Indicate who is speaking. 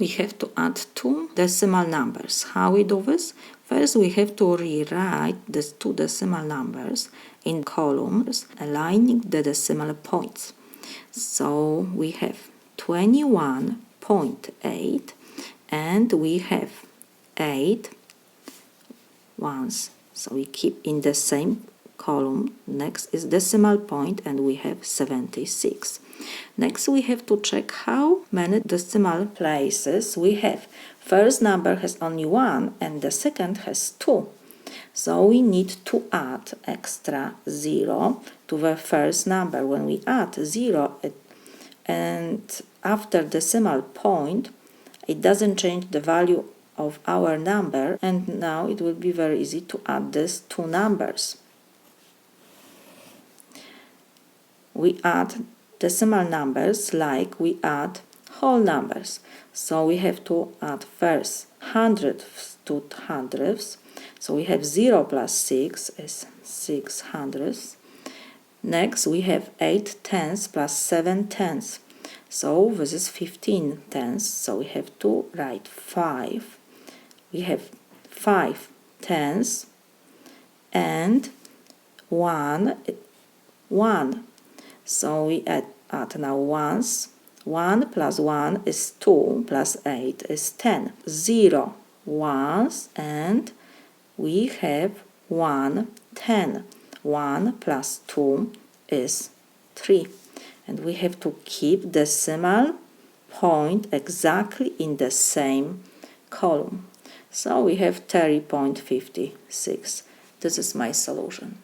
Speaker 1: we have to add two decimal numbers. How we do this? First, we have to rewrite these two decimal numbers in columns, aligning the decimal points. So we have 21.8 and we have 8 ones. So we keep in the same column. Next is decimal point and we have 76. Next we have to check how many decimal places we have. First number has only 1 and the second has 2. So we need to add extra 0 to the first number. When we add 0 and after decimal point, it doesn't change the value of our number, and now it will be very easy to add these two numbers. We add decimal numbers like we add whole numbers. So we have to add first hundredths to hundredths. So we have 0 plus 6 is 6 hundredths. Next we have 8 tenths plus 7 tenths. So this is 15 tenths. So we have to write 5. We have 5 tenths and 1. So we add now ones. 1 plus 1 is 2 plus 8 is 10. 0 ones and we have 1 10. 1 plus 2 is 3. And we have to keep decimal point exactly in the same column. So we have 30.56. This is my solution.